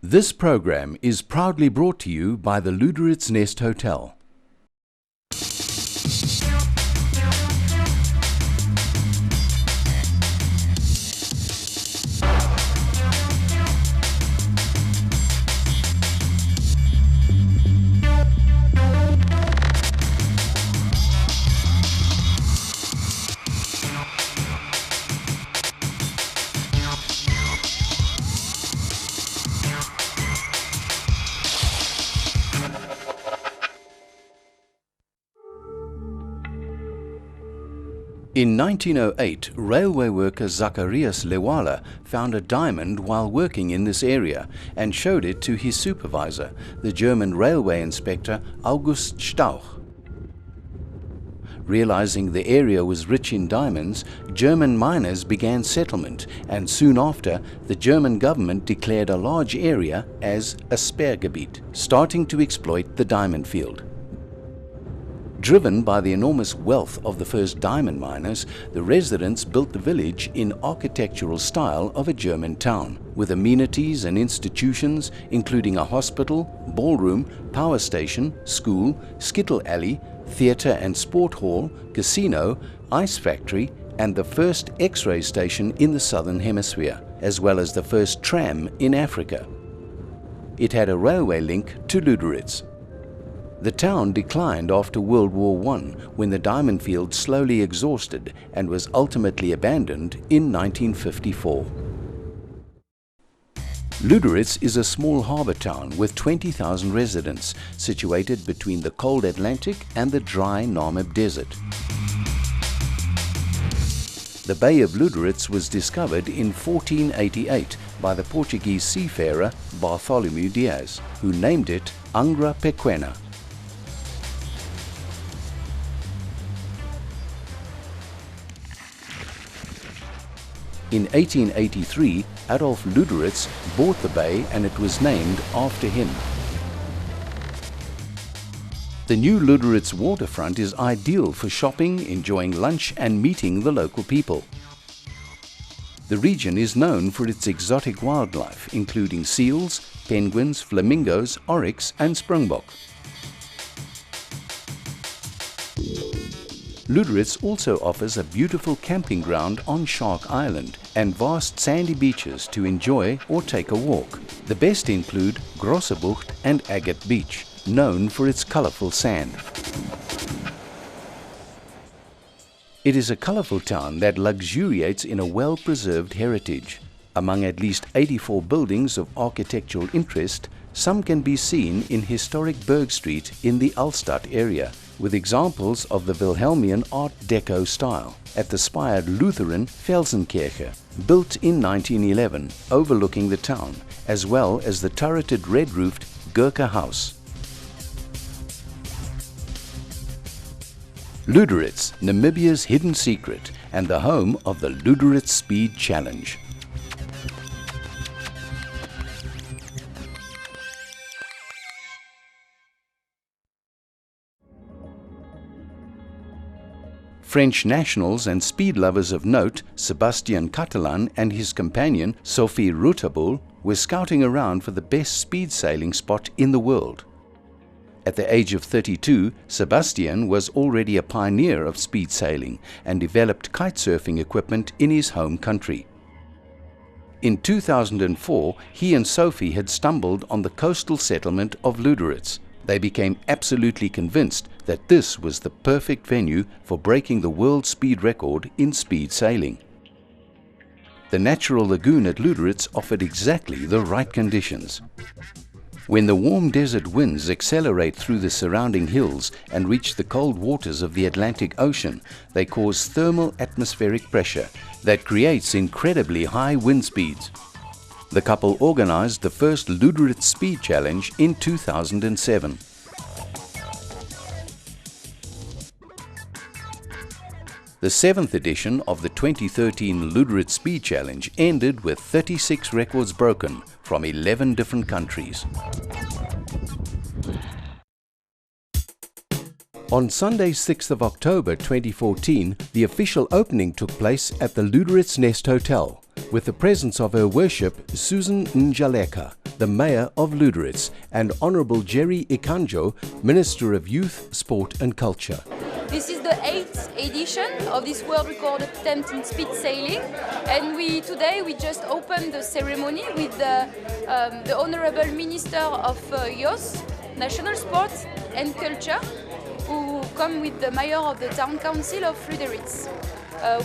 This program is proudly brought to you by the Luderitz Nest Hotel. In 1908, railway worker Zacharias Lewala found a diamond while working in this area and showed it to his supervisor, the German railway inspector August Stauch. Realizing the area was rich in diamonds, German miners began settlement, and soon after, the German government declared a large area as a Sperrgebiet, starting to exploit the diamond field. Driven by the enormous wealth of the first diamond miners, the residents built the village in architectural style of a German town, with amenities and institutions including a hospital, ballroom, power station, school, skittle alley, theatre and sport hall, casino, ice factory, and the first X-ray station in the southern hemisphere, as well as the first tram in Africa. It had a railway link to Luderitz. The town declined after World War I when the diamond field slowly exhausted and was ultimately abandoned in 1954. Luderitz is a small harbour town with 20,000 residents situated between the cold Atlantic and the dry Namib Desert. The Bay of Luderitz was discovered in 1488 by the Portuguese seafarer Bartholomew Diaz, who named it Angra Pequena. In 1883, Adolf Luderitz bought the bay and it was named after him. The new Luderitz waterfront is ideal for shopping, enjoying lunch and meeting the local people. The region is known for its exotic wildlife, including seals, penguins, flamingos, oryx and springbok. Luderitz also offers a beautiful camping ground on Shark Island and vast sandy beaches to enjoy or take a walk. The best include Grossebucht and Agate Beach, known for its colorful sand. It is a colorful town that luxuriates in a well-preserved heritage. Among at least 84 buildings of architectural interest, some can be seen in historic Berg Street in the Altstadt area, with examples of the Wilhelmian Art Deco style at the spired Lutheran Felsenkirche, built in 1911, overlooking the town, as well as the turreted red-roofed Gurkha House. Luderitz, Namibia's hidden secret and the home of the Luderitz Speed Challenge. French nationals and speed lovers of note, Sébastien Catalan and his companion Sophie Routabul were scouting around for the best speed sailing spot in the world. At the age of 32, Sébastien was already a pioneer of speed sailing and developed kitesurfing equipment in his home country. In 2004, he and Sophie had stumbled on the coastal settlement of Luderitz. They became absolutely convinced that this was the perfect venue for breaking the world speed record in speed sailing. The natural lagoon at Luderitz offered exactly the right conditions. When the warm desert winds accelerate through the surrounding hills and reach the cold waters of the Atlantic Ocean, they cause thermal atmospheric pressure that creates incredibly high wind speeds. The couple organized the first Luderitz Speed Challenge in 2007. The 7th edition of the 2013 Luderitz Speed Challenge ended with 36 records broken from 11 different countries. On Sunday 6th of October 2014, the official opening took place at the Luderitz Nest Hotel, with the presence of Her Worship Susan Njaleka, the Mayor of Luderitz, and Honourable Jerry Ikanjo, Minister of Youth, Sport and Culture. This is the 8th edition of this world record attempt in speed sailing, and today we just opened the ceremony with the Honourable Minister of Youth, National Sports and Culture, who come with the Mayor of the Town Council of Luderitz.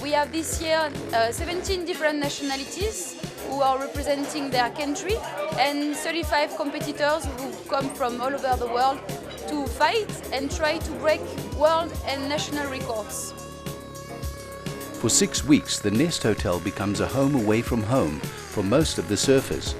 We have this year 17 different nationalities who are representing their country, and 35 competitors who come from all over the world to fight and try to break world and national records. For 6 weeks, the Nest Hotel becomes a home away from home for most of the surfers.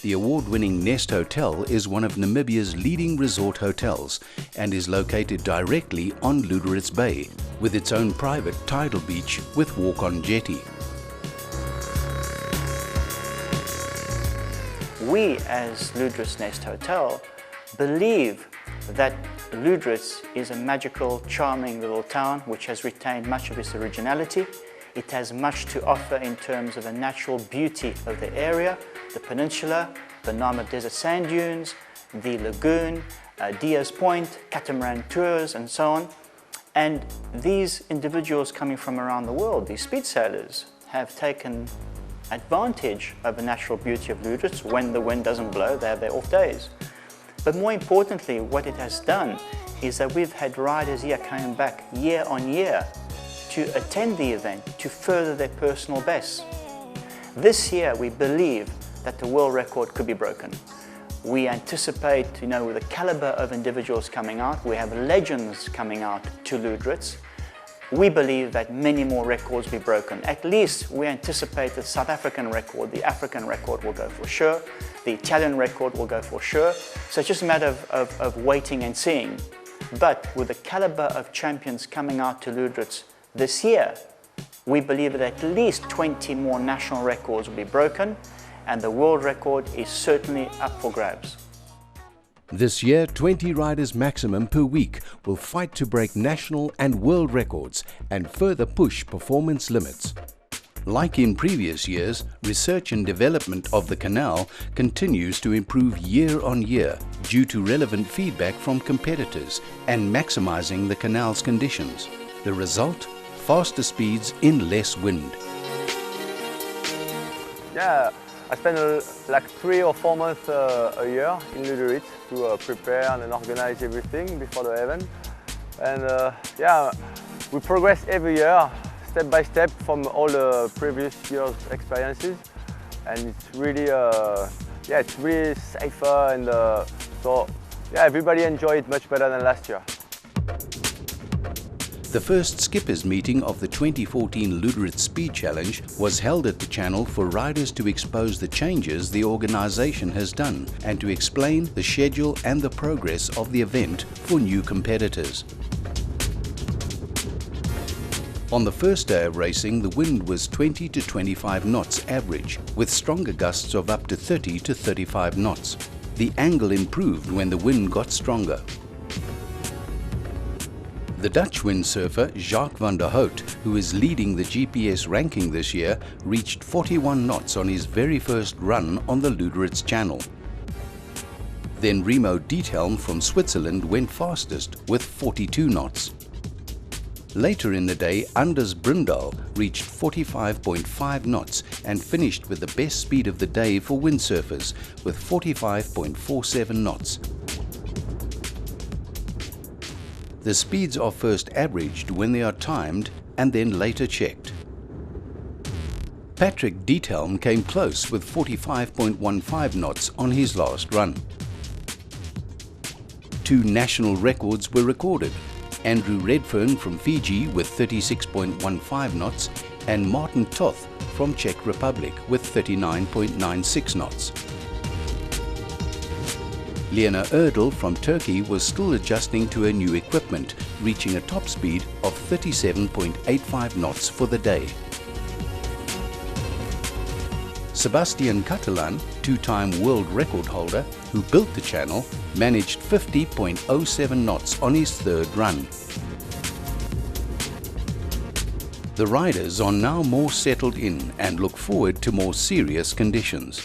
The award-winning Nest Hotel is one of Namibia's leading resort hotels and is located directly on Luderitz Bay, with its own private tidal beach with walk-on jetty. We, as Luderitz Nest Hotel, believe that Luderitz is a magical, charming little town which has retained much of its originality. It has much to offer in terms of the natural beauty of the area, the peninsula, the Nama Desert sand dunes, the lagoon, Diaz Point, catamaran tours and so on. And these individuals coming from around the world, these speed sailors, have taken advantage of the natural beauty of Luderitz. When the wind doesn't blow, they have their off days. But more importantly, what it has done is that we've had riders here coming back year on year to attend the event, to further their personal bests. This year, we believe that the world record could be broken. We anticipate, with the caliber of individuals coming out, we have legends coming out to Luderitz. We believe that many more records will be broken. At least we anticipate the South African record, the African record will go for sure, the Italian record will go for sure. So it's just a matter of waiting and seeing. But with the caliber of champions coming out to Luderitz this year, we believe that at least 20 more national records will be broken, and the world record is certainly up for grabs. This year, 20 riders maximum per week will fight to break national and world records and further push performance limits. Like in previous years, research and development of the canal continues to improve year on year due to relevant feedback from competitors and maximizing the canal's conditions. The result? Faster speeds in less wind. Yeah, I spend like 3 or 4 months a year in Luderitz to prepare and organize everything before the event. And yeah, we progress every year, step by step from all the previous year's experiences. And it's really, yeah, it's really safer, and so yeah, everybody enjoy it much better than last year. The first skippers meeting of the 2014 Luderitz Speed Challenge was held at the channel for riders to expose the changes the organisation has done and to explain the schedule and the progress of the event for new competitors. On the first day of racing, the wind was 20 to 25 knots average, with stronger gusts of up to 30 to 35 knots. The angle improved when the wind got stronger. The Dutch windsurfer Jacques van der Hout, who is leading the GPS ranking this year, reached 41 knots on his very first run on the Luderitz Channel. Then Remo Diethelm from Switzerland went fastest with 42 knots. Later in the day, Anders Brundal reached 45.5 knots and finished with the best speed of the day for windsurfers with 45.47 knots. The speeds are first averaged when they are timed and then later checked. Patrick Diethelm came close with 45.15 knots on his last run. 2 national records were recorded. Andrew Redfern from Fiji with 36.15 knots and Martin Toth from Czech Republic with 39.96 knots. Lena Erdl from Turkey was still adjusting to her new equipment, reaching a top speed of 37.85 knots for the day. Sebastian Catalan, 2-time world record holder, who built the channel, managed 50.07 knots on his third run. The riders are now more settled in and look forward to more serious conditions.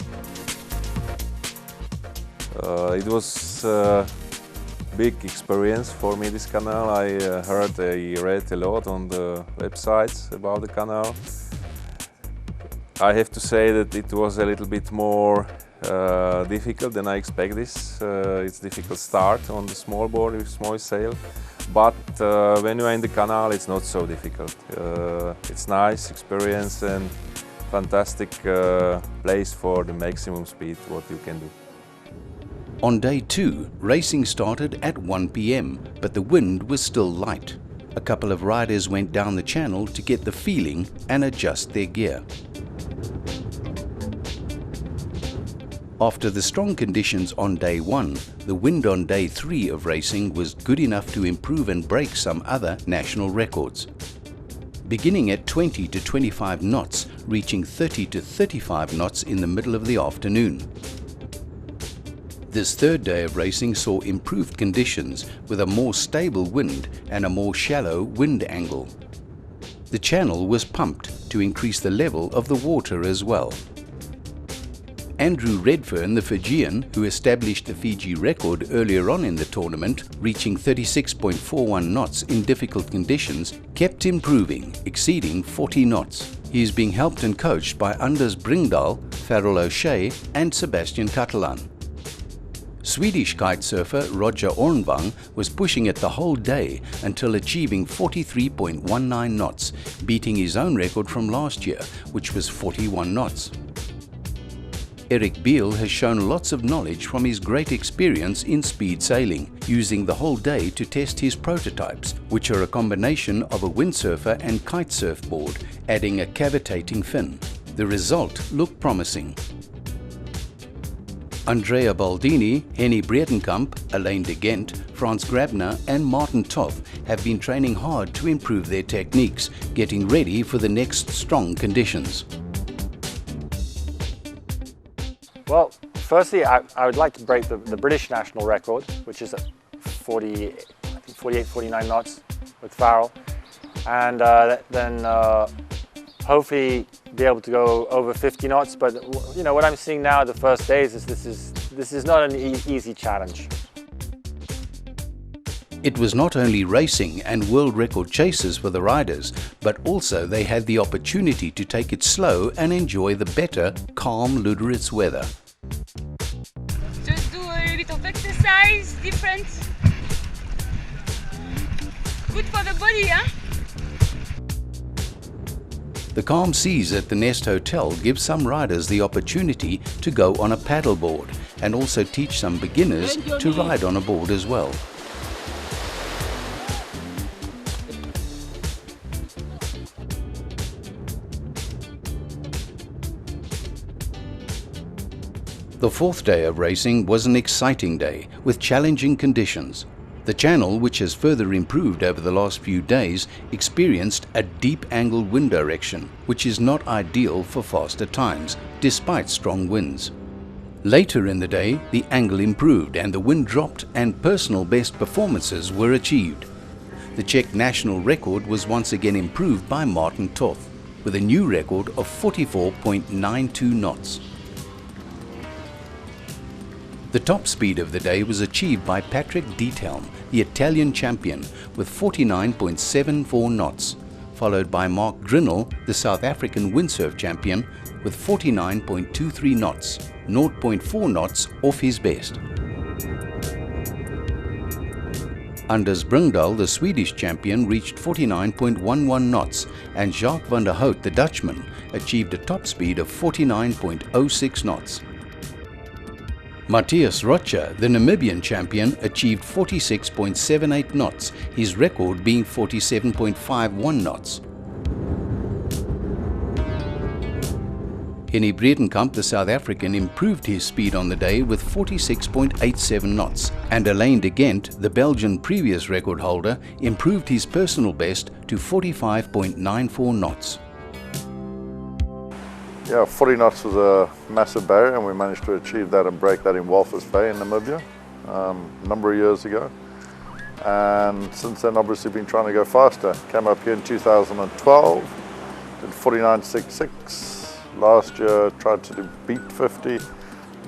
It was a big experience for me, this canal. I read a lot on the websites about the canal. I have to say that it was a little bit more difficult than I expected. It's a difficult start on the small board with small sail, but when you are in the canal it's not so difficult. It's nice experience and fantastic place for the maximum speed what you can do. On day 2, racing started at 1 p.m, but the wind was still light. A couple of riders went down the channel to get the feeling and adjust their gear. After the strong conditions on day 1, the wind on day 3 of racing was good enough to improve and break some other national records. Beginning at 20 to 25 knots, reaching 30 to 35 knots in the middle of the afternoon. This third day of racing saw improved conditions with a more stable wind and a more shallow wind angle. The channel was pumped to increase the level of the water as well. Andrew Redfern, the Fijian, who established the Fiji record earlier on in the tournament, reaching 36.41 knots in difficult conditions, kept improving, exceeding 40 knots. He is being helped and coached by Anders Bringdahl, Farrell O'Shea and Sebastian Catalan. Swedish kitesurfer Roger Ornvang was pushing it the whole day until achieving 43.19 knots, beating his own record from last year, which was 41 knots. Eric Beale has shown lots of knowledge from his great experience in speed sailing, using the whole day to test his prototypes, which are a combination of a windsurfer and kite surfboard, adding a cavitating fin. The result looked promising. Andrea Baldini, Henny Breitenkamp, Alain de Gent, Frans Grabner and Martin Toth have been training hard to improve their techniques, getting ready for the next strong conditions. Well, firstly, I would like to break the British national record, which is at 48, 49 knots with Farrell, and then hopefully be able to go over 50 knots. But you know what I'm seeing now the first days is this is not an easy challenge. It was not only racing and world record chases for the riders, but also they had the opportunity to take it slow and enjoy the better, calm Luderitz weather. Just do a bit of exercise, different. Good for the body, huh? The calm seas at the Nest Hotel give some riders the opportunity to go on a paddleboard and also teach some beginners to ride on a board as well. The fourth day of racing was an exciting day with challenging conditions. The channel, which has further improved over the last few days, experienced a deep angled wind direction, which is not ideal for faster times, despite strong winds. Later in the day, the angle improved and the wind dropped and personal best performances were achieved. The Czech national record was once again improved by Martin Toth, with a new record of 44.92 knots. The top speed of the day was achieved by Patrick Diethelm, the Italian champion, with 49.74 knots, followed by Mark Grinnell, the South African windsurf champion, with 49.23 knots, 0.4 knots off his best. Anders Bringdahl, the Swedish champion, reached 49.11 knots, and Jacques van der Hout, the Dutchman, achieved a top speed of 49.06 knots. Matthias Rocha, the Namibian champion, achieved 46.78 knots, his record being 47.51 knots. Henny Breitenkamp, the South African, improved his speed on the day with 46.87 knots, and Alain de Gent, the Belgian previous record holder, improved his personal best to 45.94 knots. Yeah, 40 knots was a massive barrier and we managed to achieve that and break that in Walvis Bay in Namibia a number of years ago. And since then obviously been trying to go faster. Came up here in 2012 did 49.66. Last year tried to beat 50,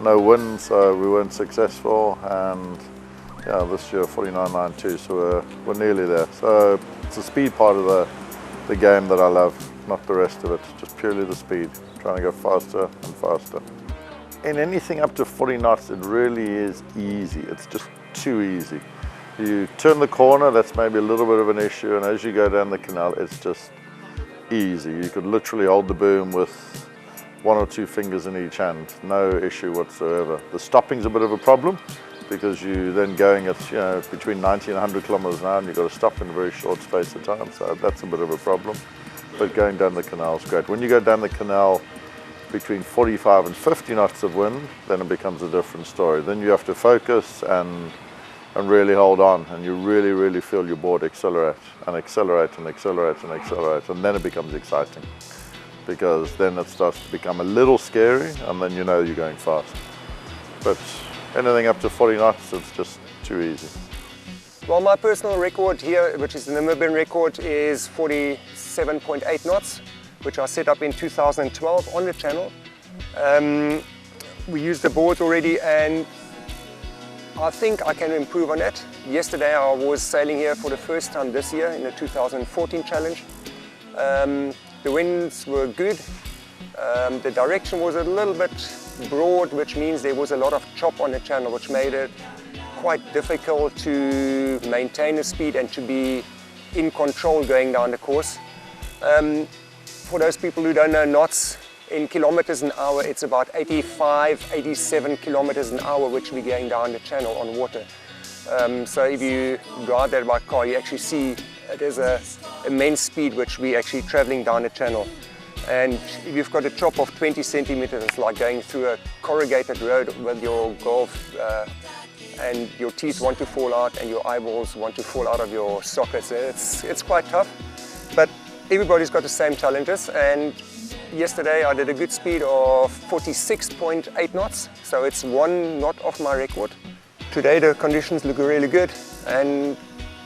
no win, so we weren't successful. And yeah, this year 49.92, so we're nearly there. So it's the speed part of the game that I love, not the rest of it, just purely the speed, trying to go faster and faster. In anything up to 40 knots, it really is easy. It's just too easy. You turn the corner, that's maybe a little bit of an issue, and as you go down the canal, it's just easy. You could literally hold the boom with 1 or 2 fingers in each hand, no issue whatsoever. The stopping's a bit of a problem because you're then going at between 90 and 100 kilometers an hour, and you've got to stop in a very short space of time, so that's a bit of a problem. But going down the canal is great. When you go down the canal between 45 and 50 knots of wind, then it becomes a different story. Then you have to focus and really hold on, and you really feel your board accelerate and accelerate and accelerate and accelerate, and then it becomes exciting because then it starts to become a little scary, and then you know you're going fast. But anything up to 40 knots, it's just too easy. Well, my personal record here, which is the Namibian record, is 47.8 knots, which I set up in 2012 on the channel. We used the board already, and I think I can improve on that. Yesterday I was sailing here for the first time this year in the 2014 challenge. The winds were good. The direction was a little bit broad, which means there was a lot of chop on the channel, which made it quite difficult to maintain the speed and to be in control going down the course. For those people who don't know knots, in kilometers an hour, it's about 85, 87 kilometers an hour, which we're going down the channel on water. So if you drive that by car, you actually see there's an immense speed which we're actually traveling down the channel. And if you've got a chop of 20 centimeters, it's like going through a corrugated road with your golf, and your teeth want to fall out and your eyeballs want to fall out of your sockets. It's quite tough, but everybody's got the same challenges. And yesterday I did a good speed of 46.8 knots, so it's 1 knot off my record. Today the conditions look really good, and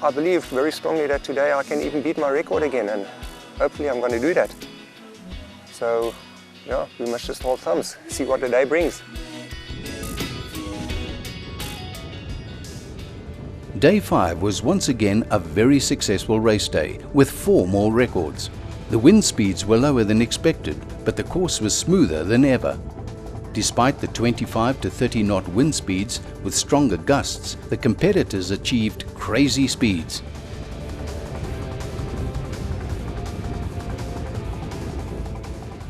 I believe very strongly that today I can even beat my record again, and hopefully I'm going to do that. So yeah, we must just hold thumbs, see what the day brings. Day 5 was once again a very successful race day with 4 more records. The wind speeds were lower than expected, but the course was smoother than ever. Despite the 25 to 30 knot wind speeds with stronger gusts, the competitors achieved crazy speeds.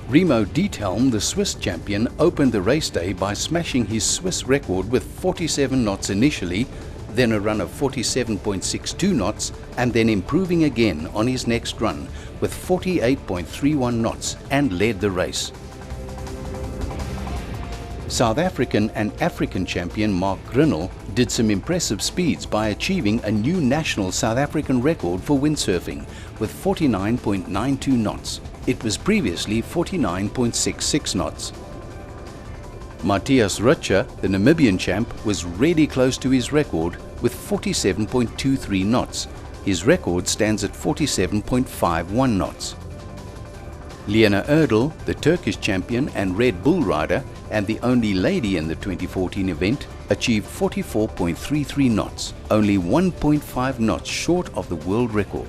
Remo Diethelm, the Swiss champion, opened the race day by smashing his Swiss record with 47 knots initially, then a run of 47.62 knots, and then improving again on his next run with 48.31 knots and led the race. South African and African champion Mark Grinnell did some impressive speeds by achieving a new national South African record for windsurfing with 49.92 knots. It was previously 49.66 knots. Matthias Rutcher, the Namibian champ, was really close to his record with 47.23 knots. His record stands at 47.51 knots. Lena Erdl, the Turkish champion and Red Bull rider, and the only lady in the 2014 event, achieved 44.33 knots, only 1.5 knots short of the world record.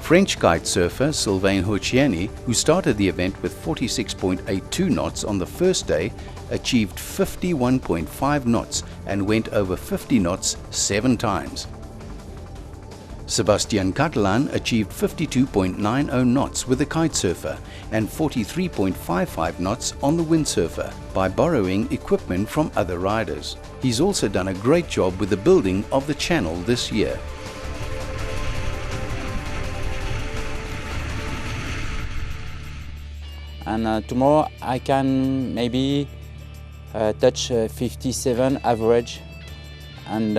French kite surfer Sylvain Houchiani, who started the event with 46.82 knots on the first day, achieved 51.5 knots and went over 50 knots 7 times. Sebastian Catalan achieved 52.90 knots with the kite surfer and 43.55 knots on the windsurfer by borrowing equipment from other riders. He's also done a great job with the building of the channel this year. And tomorrow I can maybe touch 57 average and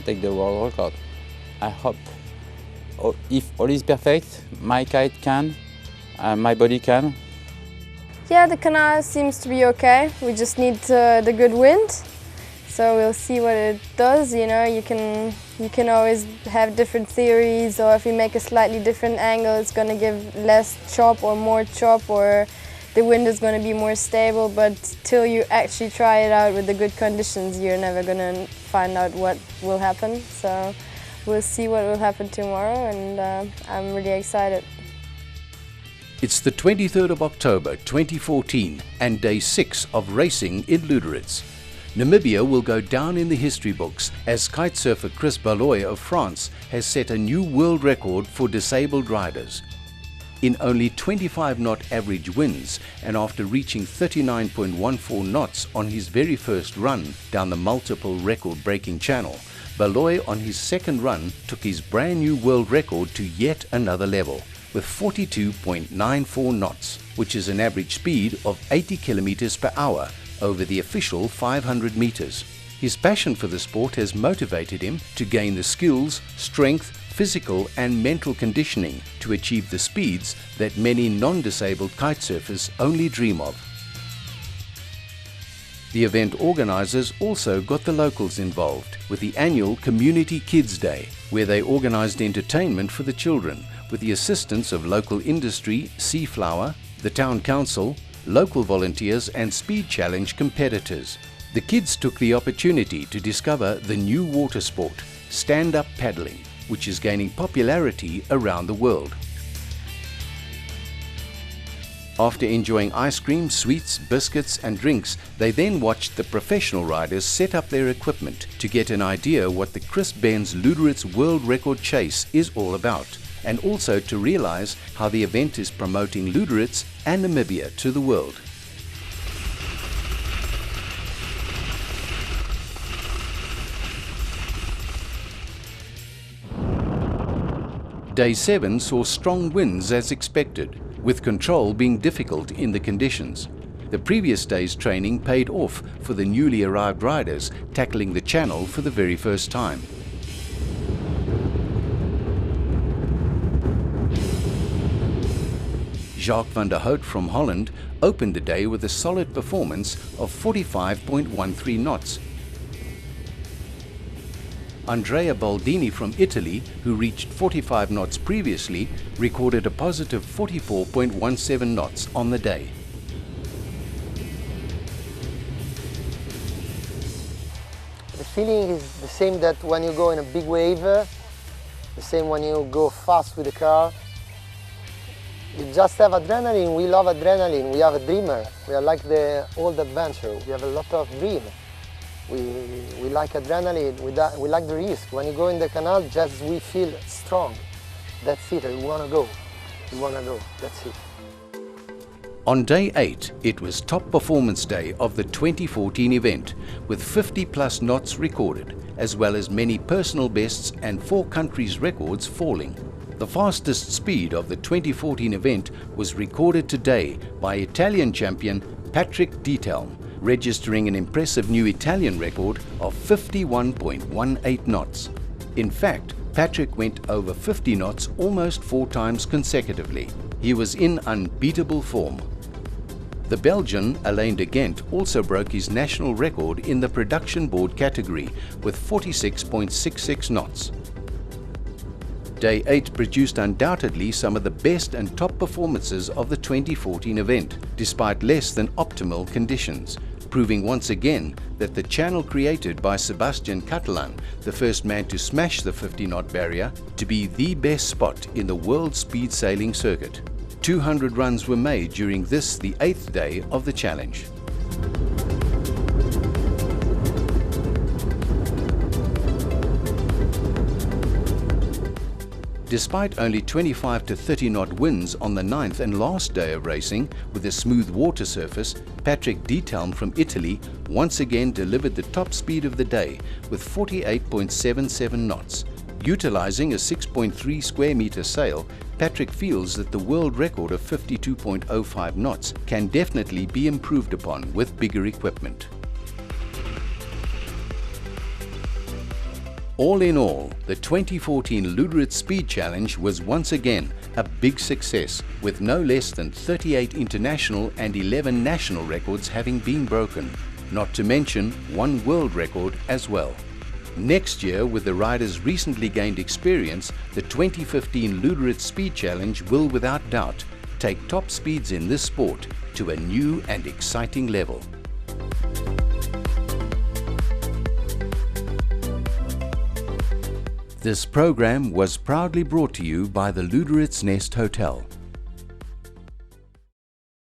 take the world record. I hope. If all is perfect, my kite can, my body can. Yeah, the canal seems to be okay. We just need the good wind. So we'll see what it does. You know, you can always have different theories, or if you make a slightly different angle, it's going to give less chop or more chop, or the wind is going to be more stable. But till you actually try it out with the good conditions, you're never going to find out what will happen. So we'll see what will happen tomorrow, and I'm really excited. It's the 23rd of October 2014 and day 6 of racing in Luderitz. Namibia will go down in the history books as kitesurfer Chris Baloy of France has set a new world record for disabled riders. In only 25-knot average winds, and after reaching 39.14 knots on his very first run down the multiple record-breaking channel, Baloy on his second run took his brand new world record to yet another level with 42.94 knots, which is an average speed of 80 kilometers per hour over the official 500 meters. His passion for the sport has motivated him to gain the skills, strength, physical and mental conditioning to achieve the speeds that many non-disabled kitesurfers only dream of. The event organizers also got the locals involved with the annual Community Kids Day, where they organized entertainment for the children with the assistance of local industry, Seaflower, the town council, local volunteers and speed challenge competitors. The kids took the opportunity to discover the new water sport, stand-up paddling, which is gaining popularity around the world. After enjoying ice cream, sweets, biscuits and drinks, they then watched the professional riders set up their equipment to get an idea what the Chris Benz Luderitz World Record Chase is all about, and also to realize how the event is promoting Luderitz and Namibia to the world. Day 7 saw strong winds as expected, with control being difficult in the conditions. The previous day's training paid off for the newly arrived riders tackling the channel for the very first time. Jacques van der Hout from Holland opened the day with a solid performance of 45.13 knots. Andrea Baldini from Italy, who reached 45 knots previously, recorded a positive 44.17 knots on the day. The feeling is the same that when you go in a big wave, the same when you go fast with the car. You just have adrenaline. We love adrenaline. We are a dreamer. We are like the old adventure. We have a lot of dream. We like adrenaline. We like the risk. When you go in the canal, just we feel strong. That's it. We want to go. We want to go. That's it. On day 8, it was top performance day of the 2014 event, with 50+ knots recorded, as well as many personal bests and 4 countries' records falling. The fastest speed of the 2014 event was recorded today by Italian champion Patrick Dietelm, registering an impressive new Italian record of 51.18 knots. In fact, Patrick went over 50 knots almost 4 times consecutively. He was in unbeatable form. The Belgian Alain de Gent also broke his national record in the production board category with 46.66 knots. Day 8 produced undoubtedly some of the best and top performances of the 2014 event, despite less than optimal conditions, proving once again that the channel created by Sebastian Catalan, the first man to smash the 50-knot barrier, to be the best spot in the world speed sailing circuit. 200 runs were made during this, the 8th day of the challenge. Despite only 25 to 30 knot winds on the 9th and last day of racing with a smooth water surface, Patrick Dietelm from Italy once again delivered the top speed of the day with 48.77 knots. Utilizing a 6.3 square meter sail, Patrick feels that the world record of 52.05 knots can definitely be improved upon with bigger equipment. All in all, the 2014 Luderitz Speed Challenge was once again a big success, with no less than 38 international and 11 national records having been broken. not to mention one world record as well. Next year, with the riders' recently gained experience, the 2015 Luderitz Speed Challenge will without doubt take top speeds in this sport to a new and exciting level. This program was proudly brought to you by the Luderitz Nest Hotel.